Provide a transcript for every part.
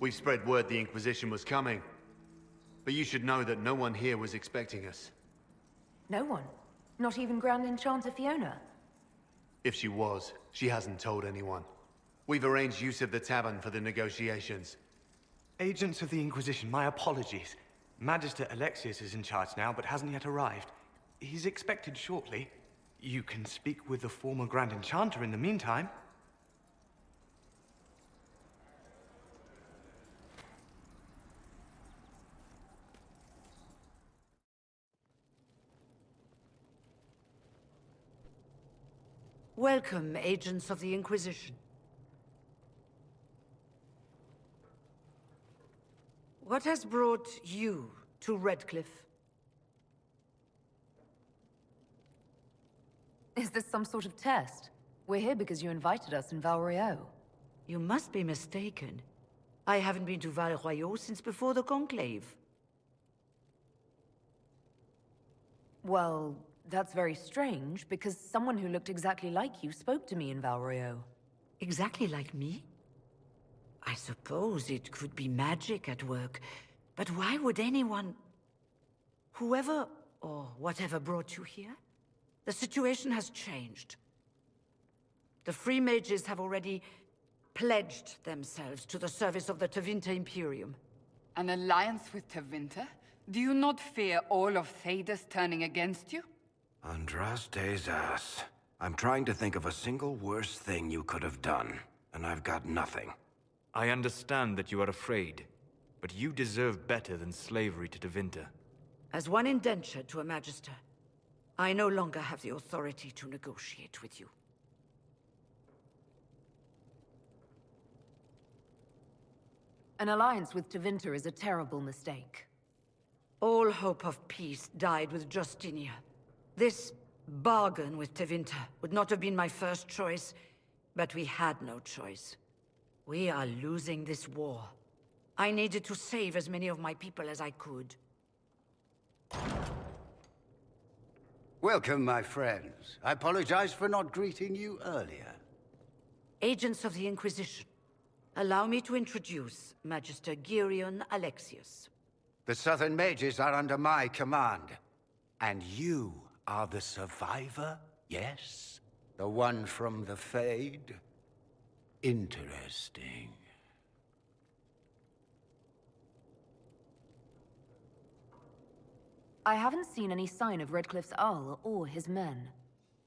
We've spread word the Inquisition was coming. But you should know that no one here was expecting us. No one? Not even Grand Enchanter Fiona? If she was, she hasn't told anyone. We've arranged use of the tavern for the negotiations. Agents of the Inquisition, my apologies. Magister Alexius is in charge now, but hasn't yet arrived. He's expected shortly. You can speak with the former Grand Enchanter in the meantime. Welcome, agents of the Inquisition. What has brought you to Redcliffe? Is this some sort of test? We're here because you invited us in Varric. You must be mistaken. I haven't been to Varric since before the Conclave. Well, that's very strange, because someone who looked exactly like you spoke to me in Varric. Exactly like me? I suppose it could be magic at work, but why would anyone... Whoever or whatever brought you here? The situation has changed. The Free Mages have already pledged themselves to the service of the Tevinter Imperium. An alliance with Tevinter? Do you not fear all of Thedas turning against you? Andraste's ass. I'm trying to think of a single worse thing you could have done, and I've got nothing. I understand that you are afraid, but you deserve better than slavery to Tevinter. As one indentured to a Magister, I no longer have the authority to negotiate with you. An alliance with Tevinter is a terrible mistake. All hope of peace died with Justinia. This bargain with Tevinter would not have been my first choice, but we had no choice. We are losing this war. I needed to save as many of my people as I could. Welcome, my friends. I apologize for not greeting you earlier. Agents of the Inquisition, allow me to introduce Magister Gereon Alexius. The Southern Mages are under my command. And you are the survivor, yes? The one from the Fade? Interesting. I haven't seen any sign of Redcliffe's Arl or his men.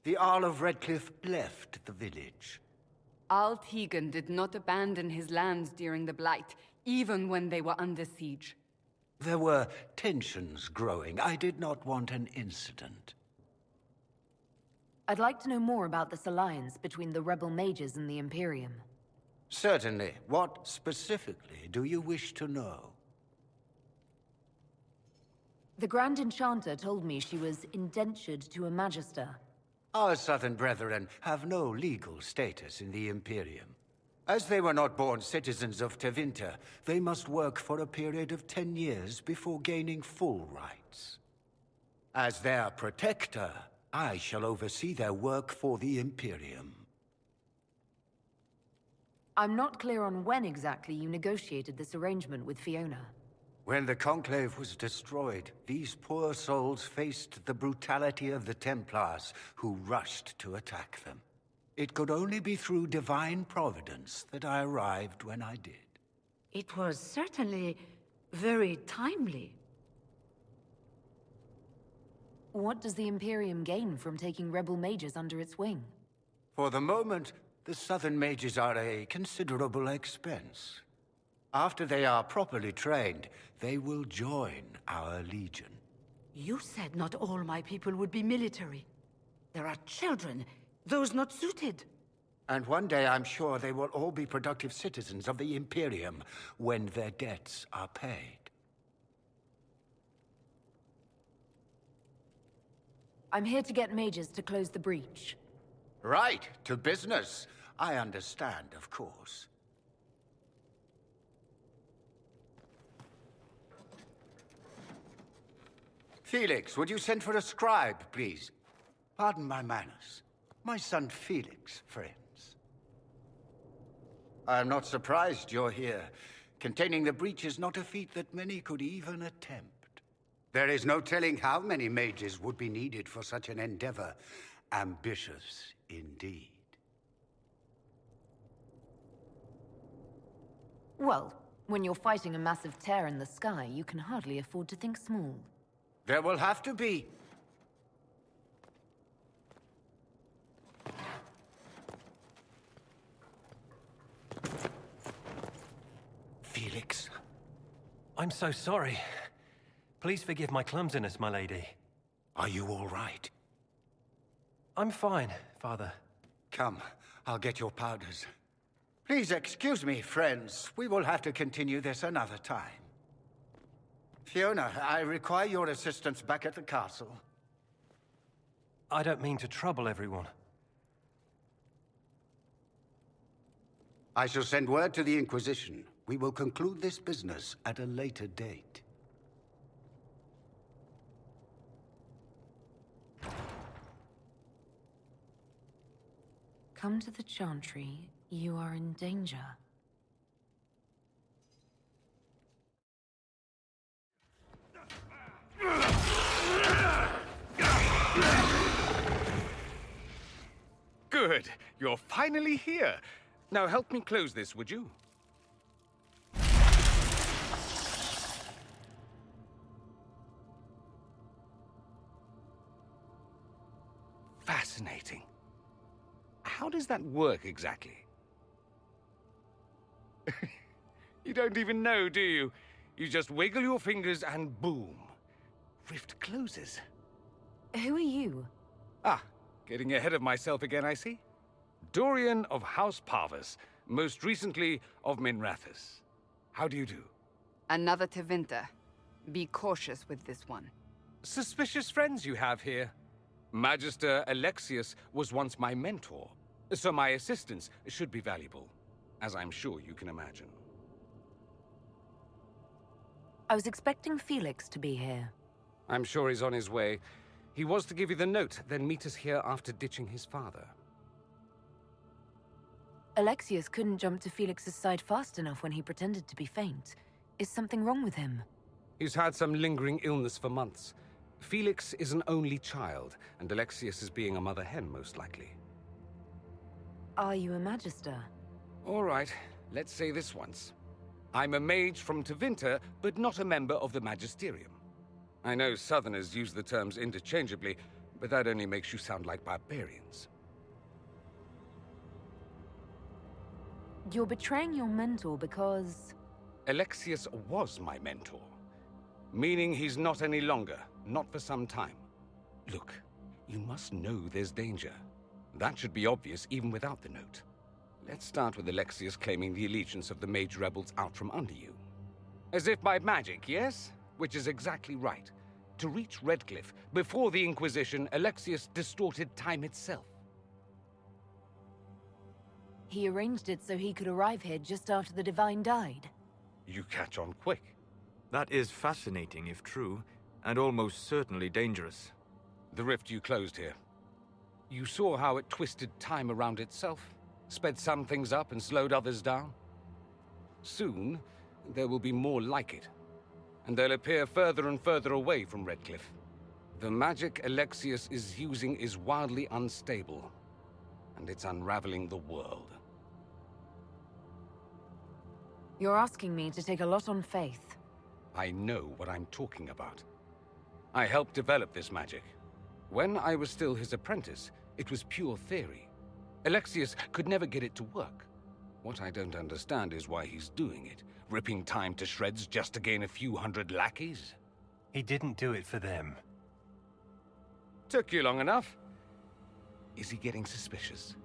The Arl of Redcliffe left the village. Al Tegan did not abandon his lands during the Blight, even when they were under siege. There were tensions growing. I did not want an incident. I'd like to know more about this alliance between the rebel mages and the Imperium. Certainly. What specifically do you wish to know? The Grand Enchanter told me she was indentured to a Magister. Our Southern brethren have no legal status in the Imperium. As they were not born citizens of Tevinter, they must work for a period of 10 years before gaining full rights. As their protector, I shall oversee their work for the Imperium. I'm not clear on when exactly you negotiated this arrangement with Fiona. When the Conclave was destroyed, these poor souls faced the brutality of the Templars, who rushed to attack them. It could only be through divine providence that I arrived when I did. It was certainly very timely. What does the Imperium gain from taking rebel mages under its wing? For the moment, the Southern Mages are a considerable expense. After they are properly trained, they will join our legion. You said not all my people would be military. There are children, those not suited. And one day I'm sure they will all be productive citizens of the Imperium when their debts are paid. I'm here to get mages to close the breach. Right, to business. I understand, of course. Felix, would you send for a scribe, please? Pardon my manners. My son Felix, friends. I am not surprised you're here. Containing the breach is not a feat that many could even attempt. There is no telling how many mages would be needed for such an endeavor. Ambitious indeed. Well, when you're fighting a massive tear in the sky, you can hardly afford to think small. There will have to be. Felix. I'm so sorry. Please forgive my clumsiness, my lady. Are you all right? I'm fine, Father. Come, I'll get your powders. Please excuse me, friends. We will have to continue this another time. Fiona, I require your assistance back at the castle. I don't mean to trouble everyone. I shall send word to the Inquisition. We will conclude this business at a later date. Come to the Chantry. You are in danger. Good. You're finally here. Now help me close this, would you? Fascinating. How does that work exactly? You don't even know, do you? You just wiggle your fingers and boom. Rift closes. Who are you? Ah, getting ahead of myself again, I see. Dorian of House Parvus, most recently of Minrathous. How do you do? Another Tevinter. Be cautious with this one. Suspicious friends you have here. Magister Alexius was once my mentor, so my assistance should be valuable, as I'm sure you can imagine. I was expecting Felix to be here. I'm sure he's on his way. He was to give you the note, then meet us here after ditching his father. Alexius couldn't jump to Felix's side fast enough when he pretended to be faint. Is something wrong with him? He's had some lingering illness for months. Felix is an only child, and Alexius is being a mother hen, most likely. Are you a Magister? All right, let's say this once. I'm a mage from Tevinter, but not a member of the Magisterium. I know Southerners use the terms interchangeably, but that only makes you sound like barbarians. You're betraying your mentor because... Alexius was my mentor. Meaning he's not any longer, not for some time. Look, you must know there's danger. That should be obvious even without the note. Let's start with Alexius claiming the allegiance of the mage rebels out from under you. As if by magic, yes? Which is exactly right. To reach Redcliffe, before the Inquisition, Alexius distorted time itself. He arranged it so he could arrive here just after the Divine died. You catch on quick. That is fascinating if true, and almost certainly dangerous. The rift you closed here. You saw how it twisted time around itself, sped some things up and slowed others down. Soon, there will be more like it, and they'll appear further and further away from Redcliffe. The magic Alexius is using is wildly unstable, and it's unraveling the world. You're asking me to take a lot on faith. I know what I'm talking about. I helped develop this magic. When I was still his apprentice, it was pure theory. Alexius could never get it to work. What I don't understand is why he's doing it, ripping time to shreds just to gain a few hundred lackeys. He didn't do it for them. Took you long enough. Is he getting suspicious?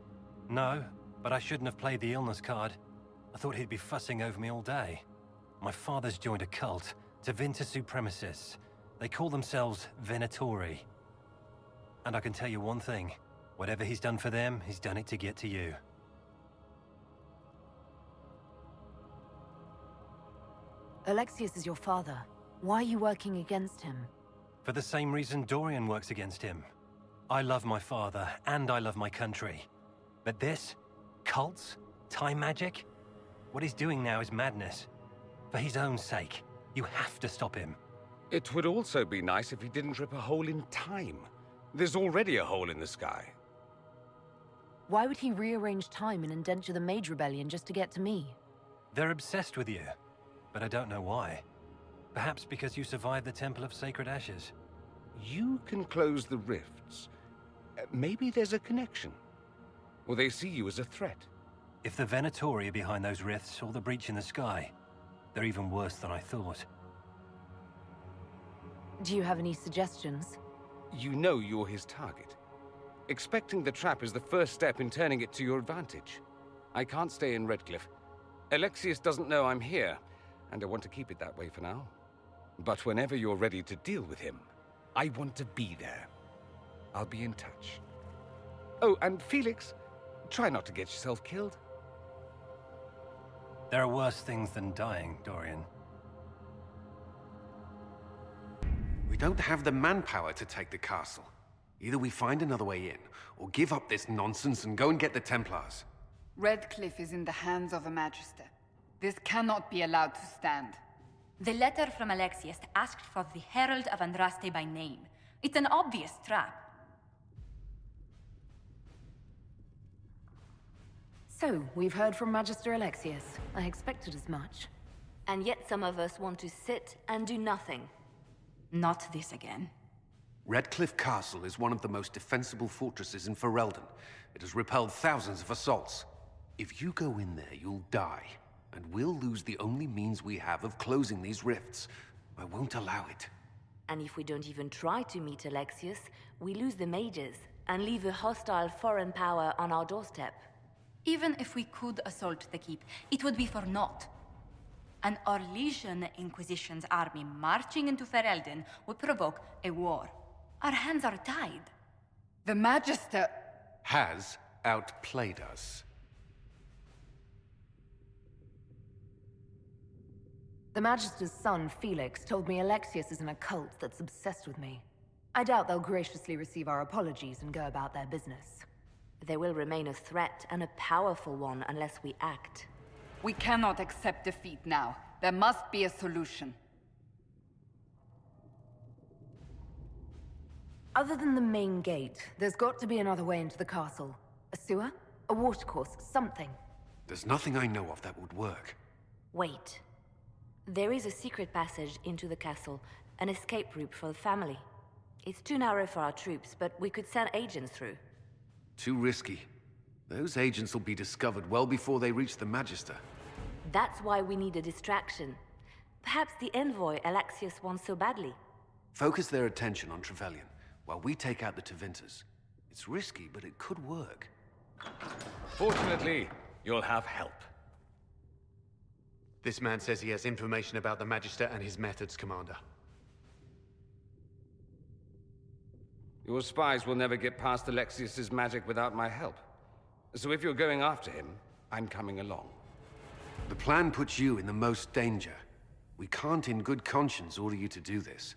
No, but I shouldn't have played the illness card. I thought he'd be fussing over me all day. My father's joined a cult, Tevinter supremacists. They call themselves Venatori. And I can tell you one thing. Whatever he's done for them, he's done it to get to you. Alexius is your father. Why are you working against him? For the same reason Dorian works against him. I love my father, and I love my country. But this? Cults? Time magic? What he's doing now is madness. For his own sake, you have to stop him. It would also be nice if he didn't rip a hole in time. There's already a hole in the sky. Why would he rearrange time and indenture the Mage Rebellion just to get to me? They're obsessed with you, but I don't know why. Perhaps because you survived the Temple of Sacred Ashes. You can close the rifts. Maybe there's a connection. Or they see you as a threat. If the Venatori are behind those rifts or the breach in the sky, they're even worse than I thought. Do you have any suggestions? You know you're his target. Expecting the trap is the first step in turning it to your advantage. I can't stay in Redcliffe. Alexius doesn't know I'm here, and I want to keep it that way for now. But whenever you're ready to deal with him, I want to be there. I'll be in touch. Oh, and Felix, try not to get yourself killed. There are worse things than dying, Dorian. We don't have the manpower to take the castle. Either we find another way in, or give up this nonsense and go and get the Templars. Redcliffe is in the hands of a Magister. This cannot be allowed to stand. The letter from Alexius asked for the Herald of Andraste by name. It's an obvious trap. So, we've heard from Magister Alexius. I expected as much. And yet some of us want to sit and do nothing. Not this again. Redcliffe Castle is one of the most defensible fortresses in Ferelden. It has repelled thousands of assaults. If you go in there, you'll die. And we'll lose the only means we have of closing these rifts. I won't allow it. And if we don't even try to meet Alexius, we lose the mages and leave a hostile foreign power on our doorstep. Even if we could assault the keep, it would be for naught. An Orlesian Inquisition's army marching into Ferelden would provoke a war. Our hands are tied. The Magister has outplayed us. The Magister's son, Felix, told me Alexius is in a cult that's obsessed with me. I doubt they'll graciously receive our apologies and go about their business. They will remain a threat, and a powerful one, unless we act. We cannot accept defeat now. There must be a solution. Other than the main gate, there's got to be another way into the castle. A sewer? A watercourse? Something. There's nothing I know of that would work. Wait. There is a secret passage into the castle, an escape route for the family. It's too narrow for our troops, but we could send agents through. Too risky. Those agents will be discovered well before they reach the Magister. That's why we need a distraction. Perhaps the envoy Alexius wants so badly. Focus their attention on Trevelyan, while we take out the Tevinters. It's risky, but it could work. Fortunately, you'll have help. This man says he has information about the Magister and his methods, Commander. Your spies will never get past Alexius's magic without my help. So if you're going after him, I'm coming along. The plan puts you in the most danger. We can't in good conscience order you to do this.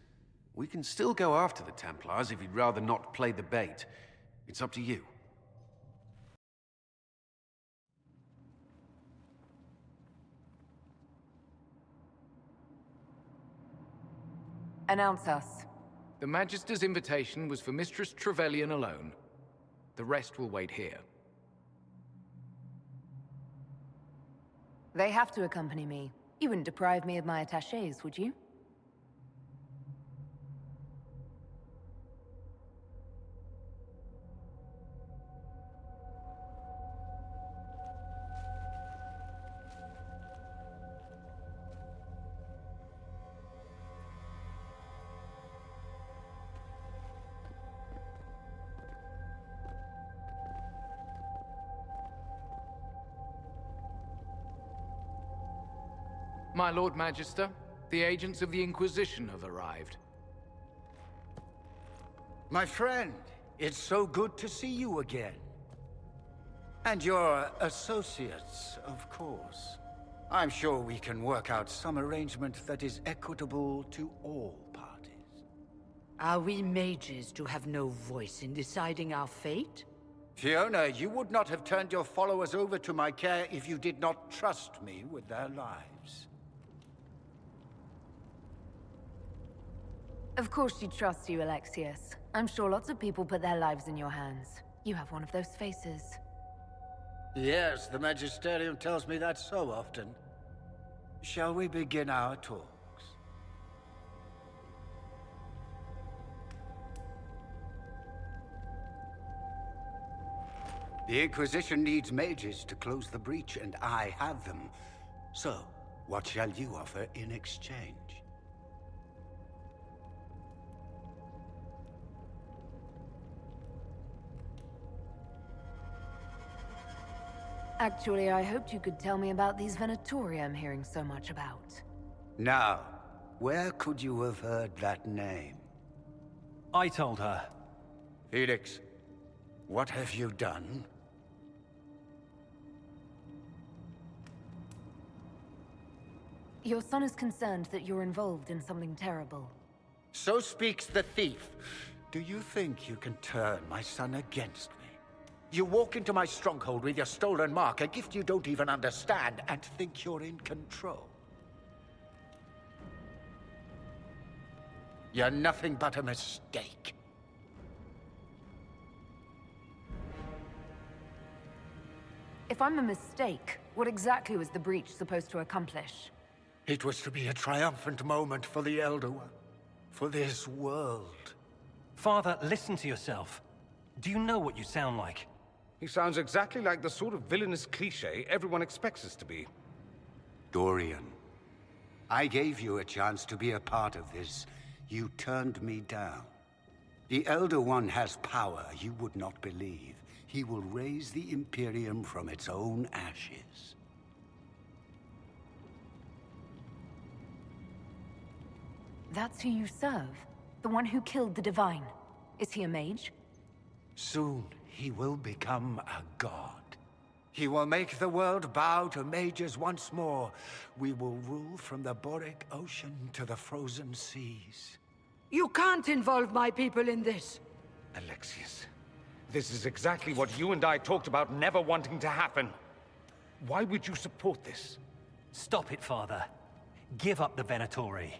We can still go after the Templars if you'd rather not play the bait. It's up to you. Announce us. The Magister's invitation was for Mistress Trevelyan alone. The rest will wait here. They have to accompany me. You wouldn't deprive me of my attachés, would you? My Lord Magister, the agents of the Inquisition have arrived. My friend, it's so good to see you again. And your associates, of course. I'm sure we can work out some arrangement that is equitable to all parties. Are we mages to have no voice in deciding our fate? Fiona, you would not have turned your followers over to my care if you did not trust me with their lives. Of course she trusts you, Alexius. I'm sure lots of people put their lives in your hands. You have one of those faces. Yes, the Magisterium tells me that so often. Shall we begin our talks? The Inquisition needs mages to close the breach, and I have them. So, what shall you offer in exchange? Actually, I hoped you could tell me about these Venatori I'm hearing so much about. Now, where could you have heard that name? I told her. Felix, what have you done? Your son is concerned that you're involved in something terrible. So speaks the thief. Do you think you can turn my son against me? You walk into my stronghold with your stolen mark, a gift you don't even understand, and think you're in control. You're nothing but a mistake. If I'm a mistake, what exactly was the breach supposed to accomplish? It was to be a triumphant moment for the Elder One. For this world. Father, listen to yourself. Do you know what you sound like? He sounds exactly like the sort of villainous cliché everyone expects us to be. Dorian, I gave you a chance to be a part of this. You turned me down. The Elder One has power you would not believe. He will raise the Imperium from its own ashes. That's who you serve? The one who killed the Divine? Is he a mage? Soon, he will become a god. He will make the world bow to mages once more. We will rule from the Boric Ocean to the frozen seas. You can't involve my people in this. Alexius, this is exactly what you and I talked about never wanting to happen. Why would you support this? Stop it, Father. Give up the Venatori.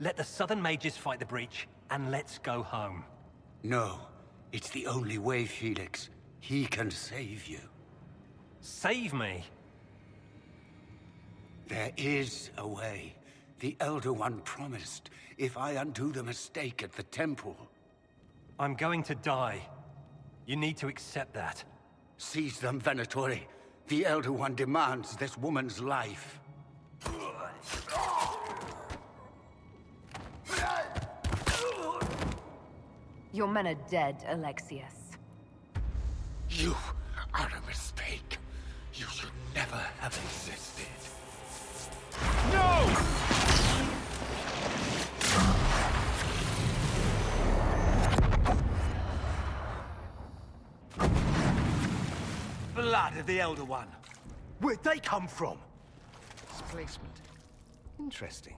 Let the Southern Mages fight the breach, and let's go home. No, it's the only way, Felix. He can save you. Save me? There is a way. The Elder One promised, if I undo the mistake at the temple. I'm going to die. You need to accept that. Seize them, Venatori. The Elder One demands this woman's life. Your men are dead, Alexius. You are a mistake. You should never have existed. No! Blood of the Elder One. Where'd they come from? Displacement. Interesting.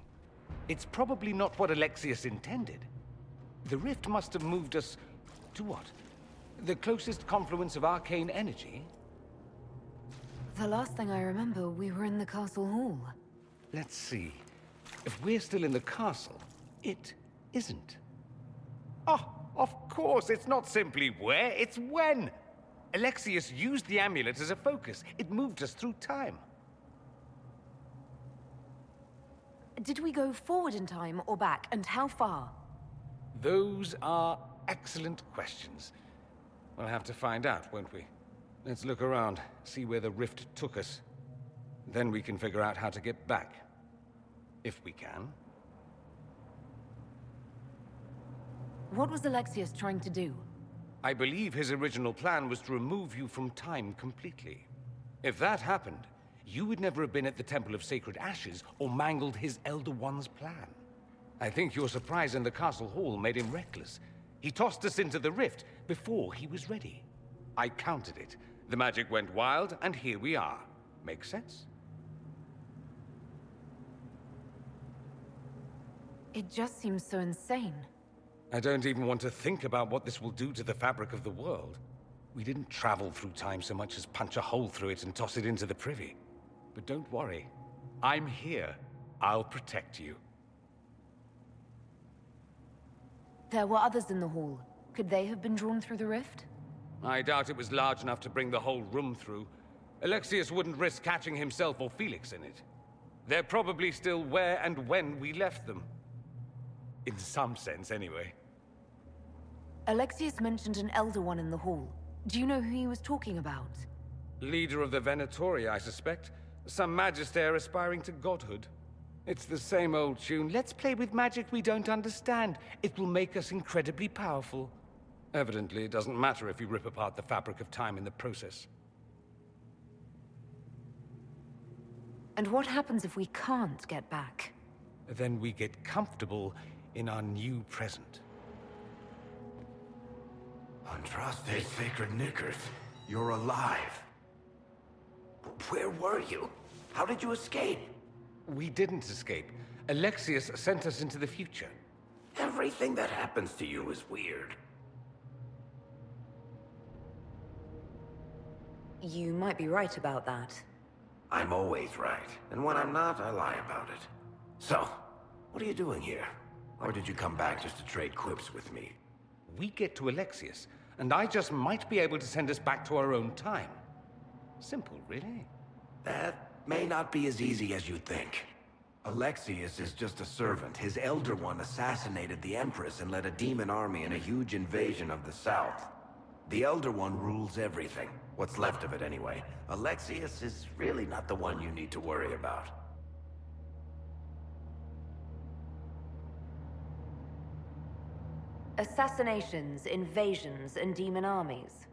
It's probably not what Alexius intended. The rift must have moved us to what? The closest confluence of arcane energy? The last thing I remember, we were in the castle hall. Let's see. If we're still in the castle, it isn't. Oh, of course, it's not simply where, it's when! Alexius used the amulet as a focus. It moved us through time. Did we go forward in time or back, and how far? Those are excellent questions. We'll have to find out, won't we? Let's look around, see where the rift took us. Then we can figure out how to get back. If we can. What was Alexius trying to do? I believe his original plan was to remove you from time completely. If that happened, you would never have been at the Temple of Sacred Ashes or mangled his Elder One's plan. I think your surprise in the castle hall made him reckless. He tossed us into the rift before he was ready. I counted it. The magic went wild, and here we are. Make sense? It just seems so insane. I don't even want to think about what this will do to the fabric of the world. We didn't travel through time so much as punch a hole through it and toss it into the privy. But don't worry. I'm here. I'll protect you. There were others in the hall. Could they have been drawn through the rift? I doubt it was large enough to bring the whole room through. Alexius wouldn't risk catching himself or Felix in it. They're probably still where and when we left them. In some sense, anyway. Alexius mentioned an Elder One in the hall. Do you know who he was talking about? Leader of the Venatori, I suspect. Some Magister aspiring to godhood. It's the same old tune. Let's play with magic we don't understand. It will make us incredibly powerful. Evidently, it doesn't matter if you rip apart the fabric of time in the process. And what happens if we can't get back? Then we get comfortable in our new present. Andraste sacred knickers. You're alive. Where were you? How did you escape? We didn't escape. Alexius sent us into the future. Everything that happens to you is weird. You might be right about that. I'm always right, and when I'm not, I lie about it. So, what are you doing here? Or did you come back just to trade quips with me? We get to Alexius, and I just might be able to send us back to our own time. Simple, really. That may not be as easy as you think. Alexius is just a servant. His Elder One assassinated the Empress and led a demon army in a huge invasion of the South. The Elder One rules everything. What's left of it, anyway. Alexius is really not the one you need to worry about. Assassinations, invasions, and demon armies.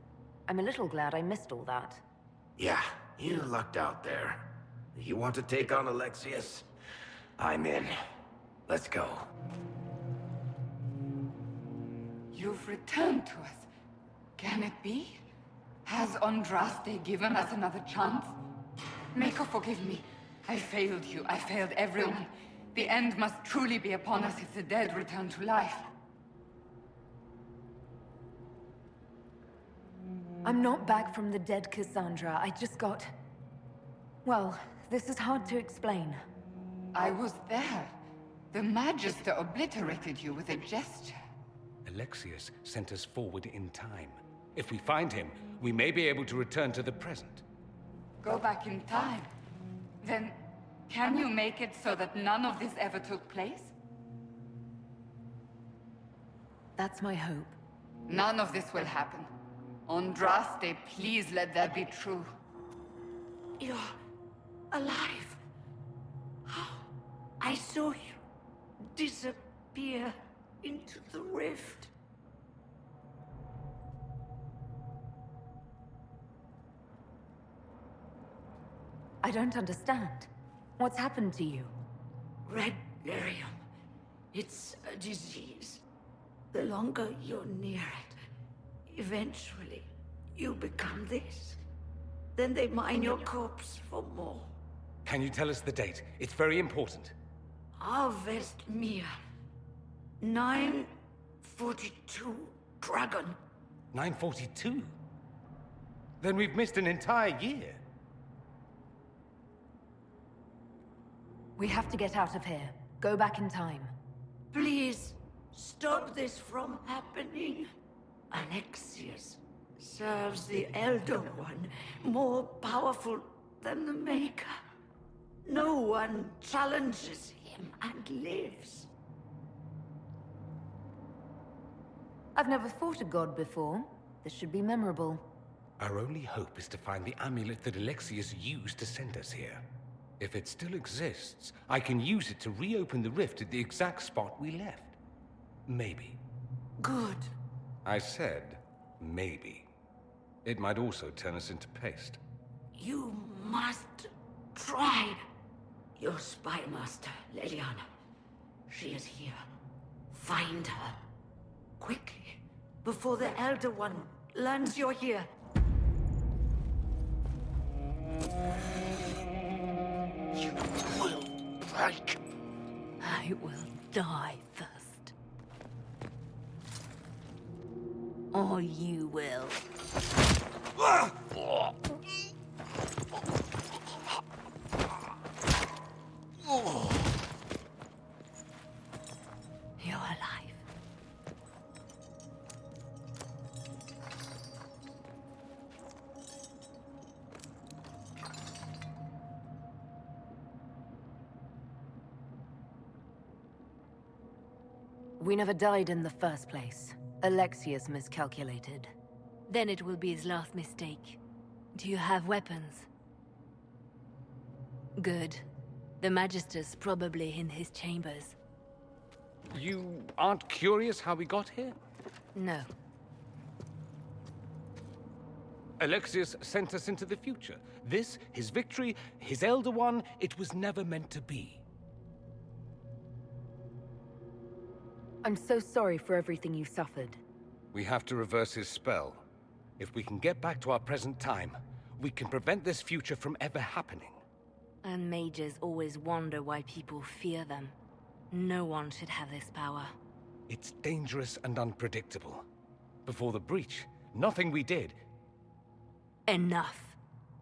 I'm a little glad I missed all that. Yeah, you lucked out there. You want to take on Alexius? I'm in. Let's go. You've returned to us. Can it be? Has Andraste given us another chance? Maker, forgive me. I failed you. I failed everyone. The end must truly be upon us if the dead return to life. I'm not back from the dead, Cassandra. I just got... Well, this is hard to explain. I was there. The Magister obliterated you with a gesture. Alexius sent us forward in time. If we find him, we may be able to return to the present. Go back in time? Then, can you make it so that none of this ever took place? That's my hope. None of this will happen. Andraste, please let that be true. You're alive. I saw you disappear into the rift. I don't understand. What's happened to you? Red Lyrium. It's a disease. The longer you're near it, eventually you become this. Then they mine your corpse for more. Can you tell us the date? It's very important. Harvest Mir. 942 Dragon. 942? Then we've missed an entire year. We have to get out of here. Go back in time. Please, stop this from happening. Alexius serves the Elder One, more powerful than the Maker. No one challenges him and lives. I've never fought a god before. This should be memorable. Our only hope is to find the amulet that Alexius used to send us here. If it still exists, I can use it to reopen the rift at the exact spot we left. Maybe. Good. I said, maybe. It might also turn us into paste. You must try. Your spy master, Leliana. She is here. Find her. Quickly. Before the Elder One learns you're here. You will break. I will die first. Or you will. You're alive. We never died in the first place. Alexius miscalculated. Then it will be his last mistake. Do you have weapons? Good. The Magister's probably in his chambers. You aren't curious how we got here? No. Alexius sent us into the future. This, his victory, his Elder One, it was never meant to be. I'm so sorry for everything you suffered. We have to reverse his spell. If we can get back to our present time, we can prevent this future from ever happening. And mages always wonder why people fear them. No one should have this power. It's dangerous and unpredictable. Before the breach, nothing we did. Enough.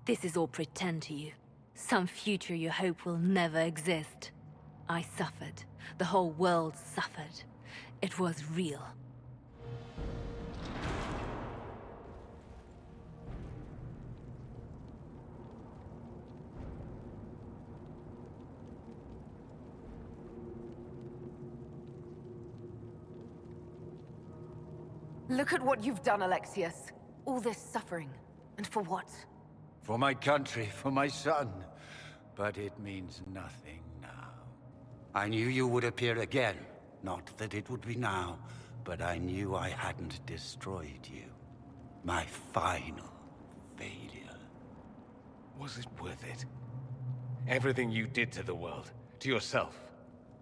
This is all pretend to you. Some future you hope will never exist. I suffered. The whole world suffered. It was real. Look at what you've done, Alexius. All this suffering. And for what? For my country, for my son. But it means nothing now. I knew you would appear again. Not that it would be now, but I knew I hadn't destroyed you. My final failure. Was it worth it? Everything you did to the world, to yourself.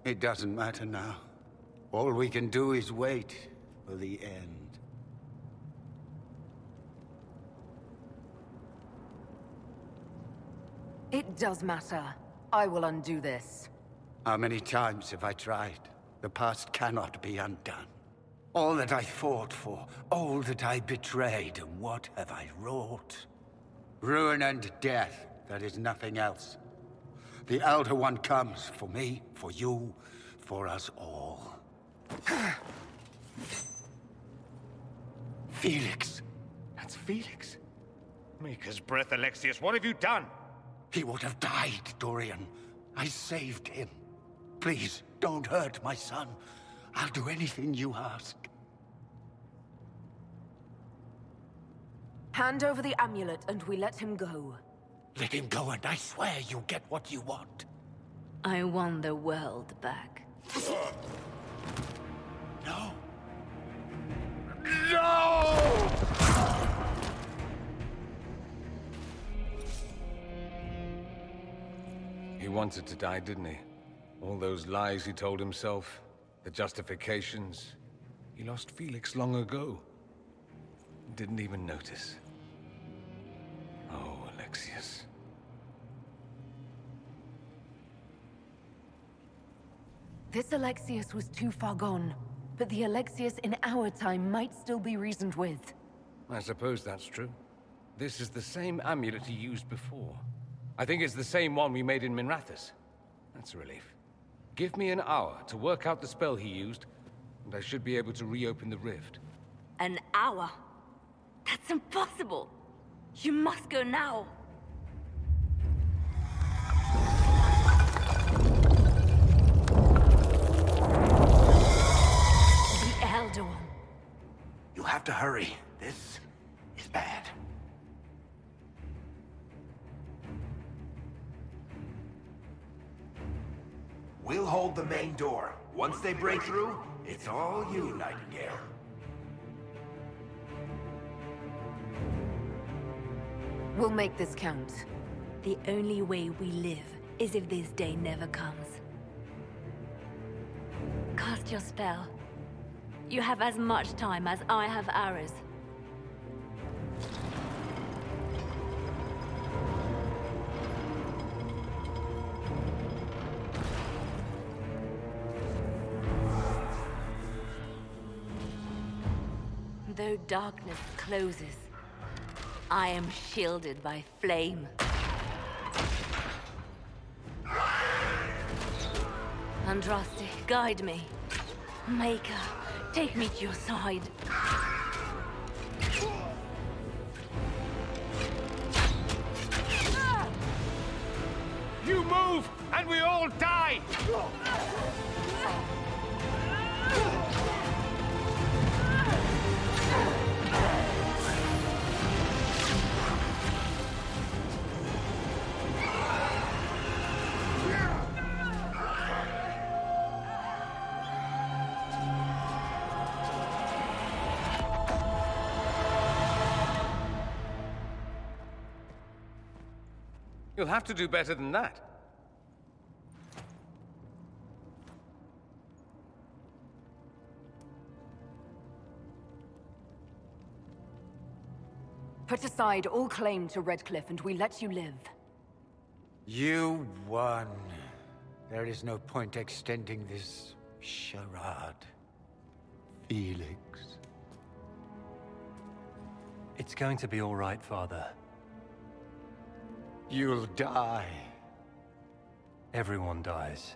It doesn't matter now. All we can do is wait for the end. It does matter. I will undo this. How many times have I tried? The past cannot be undone. All that I fought for, all that I betrayed, and what have I wrought? Ruin and death, there is nothing else. The Elder One comes for me, for you, for us all. Felix. That's Felix. Maker's breath, Alexius, what have you done? He would have died, Dorian. I saved him. Please, don't hurt my son. I'll do anything you ask. Hand over the amulet and we let him go. Let him go and I swear you'll get what you want. I want the world back. No. No! He wanted to die, didn't he? All those lies he told himself, the justifications. He lost Felix long ago. Didn't even notice. Oh, Alexius. This Alexius was too far gone, but the Alexius in our time might still be reasoned with. I suppose that's true. This is the same amulet he used before. I think it's the same one we made in Minrathous. That's a relief. Give me an hour to work out the spell he used, and I should be able to reopen the rift. An hour? That's impossible! You must go now! The Elder One. You have to hurry. This is bad. We'll hold the main door. Once they break through, it's all you, Nightingale. We'll make this count. The only way we live is if this day never comes. Cast your spell. You have as much time as I have hours. Though darkness closes, I am shielded by flame. Andraste, guide me. Maker, take me to your side. You move, and we all die! You'll have to do better than that. Put aside all claim to Redcliffe and we let you live. You won. There is no point extending this charade. Felix. It's going to be all right, Father. You'll die. Everyone dies.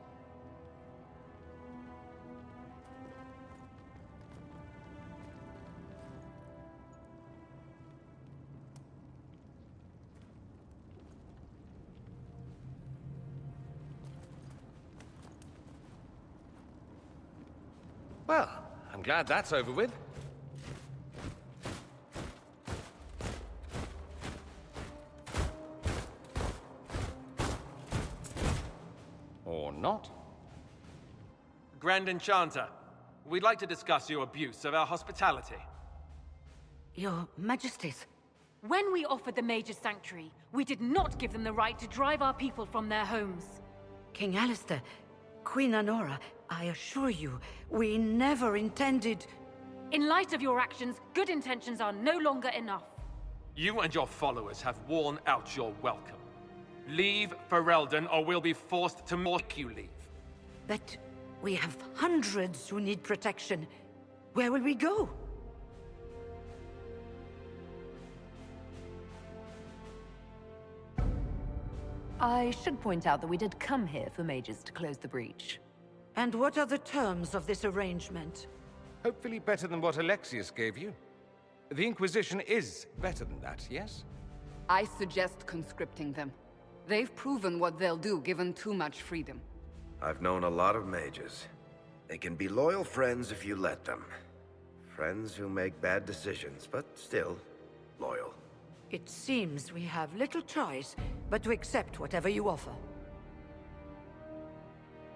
Well, I'm glad that's over with. Or not. Grand Enchanter, we'd like to discuss your abuse of our hospitality. Your Majesties. When we offered the Mage's Sanctuary, we did not give them the right to drive our people from their homes. King Alistair, Queen Anora, I assure you, we never intended... In light of your actions, good intentions are no longer enough. You and your followers have worn out your welcome. Leave Ferelden, or we'll be forced to make you leave. But we have hundreds who need protection. Where will we go? I should point out that we did come here for mages to close the breach. And what are the terms of this arrangement? Hopefully better than what Alexius gave you. The Inquisition is better than that, yes? I suggest conscripting them. They've proven what they'll do given too much freedom. I've known a lot of mages. They can be loyal friends if you let them. Friends who make bad decisions, but still loyal. It seems we have little choice but to accept whatever you offer.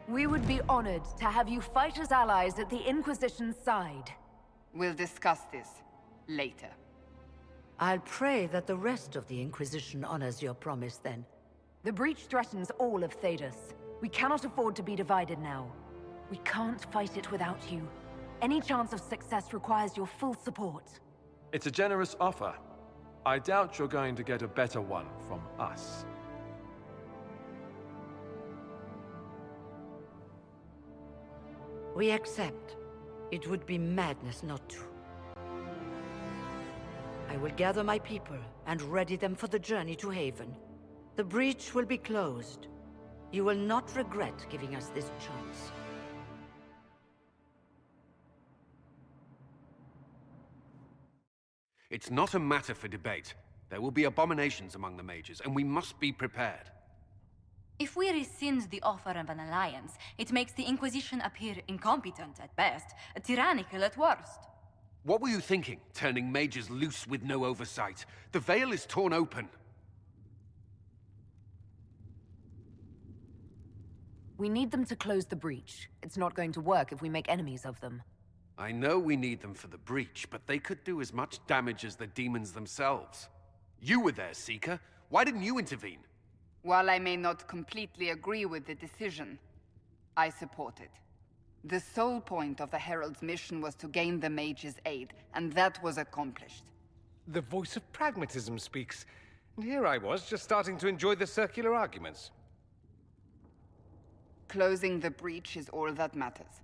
We would be honored to have you fight as allies at the Inquisition's side. We'll discuss this later. I'll pray that the rest of the Inquisition honors your promise then. The breach threatens all of Thedas. We cannot afford to be divided now. We can't fight it without you. Any chance of success requires your full support. It's a generous offer. I doubt you're going to get a better one from us. We accept. It would be madness not to. I will gather my people and ready them for the journey to Haven. The breach will be closed. You will not regret giving us this chance. It's not a matter for debate. There will be abominations among the mages, and we must be prepared. If we rescind the offer of an alliance, it makes the Inquisition appear incompetent at best, tyrannical at worst. What were you thinking, turning mages loose with no oversight? The veil is torn open. We need them to close the breach. It's not going to work if we make enemies of them. I know we need them for the breach, but they could do as much damage as the demons themselves. You were there, Seeker. Why didn't you intervene? While I may not completely agree with the decision, I support it. The sole point of the Herald's mission was to gain the mage's aid, and that was accomplished. The voice of pragmatism speaks. And here I was, just starting to enjoy the circular arguments. Closing the breach is all that matters.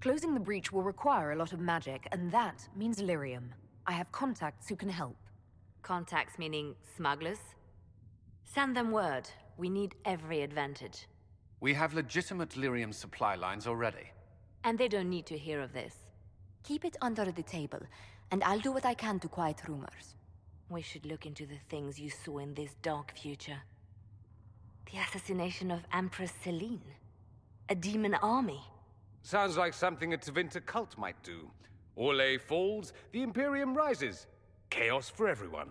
Closing the breach will require a lot of magic, and that means lyrium. I have contacts who can help. Contacts meaning smugglers? Send them word. We need every advantage. We have legitimate lyrium supply lines already. And they don't need to hear of this. Keep it under the table, and I'll do what I can to quiet rumors. We should look into the things you saw in this dark future. The assassination of Empress Celine. A demon army. Sounds like something a Tevinter cult might do. Orlais falls, the Imperium rises. Chaos for everyone.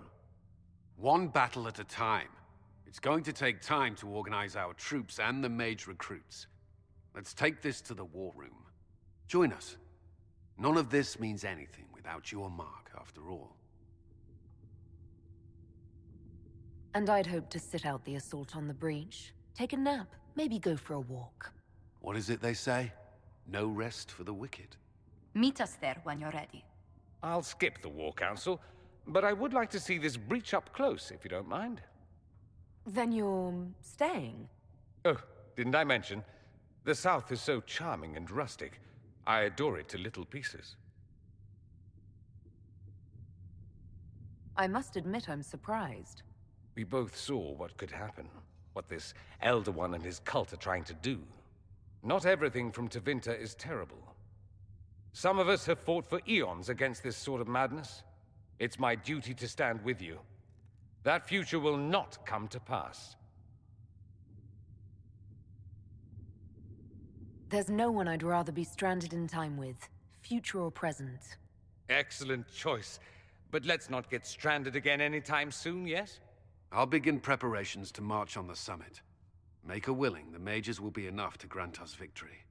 One battle at a time. It's going to take time to organize our troops and the mage recruits. Let's take this to the war room. Join us. None of this means anything without without your mark, after all. And I'd hoped to sit out the assault on the breach, take a nap, maybe go for a walk. What is it they say? No rest for the wicked. Meet us there when you're ready. I'll skip the War Council, but I would like to see this breach up close, if you don't mind. Then you're staying? Oh, didn't I mention? The South is so charming and rustic. I adore it to little pieces. I must admit I'm surprised. We both saw what could happen, what this Elder One and his cult are trying to do. Not everything from Tevinter is terrible. Some of us have fought for eons against this sort of madness. It's my duty to stand with you. That future will not come to pass. There's no one I'd rather be stranded in time with, future or present. Excellent choice. But let's not get stranded again anytime soon, yes? I'll begin preparations to march on the summit. Make a willing, the mages will be enough to grant us victory.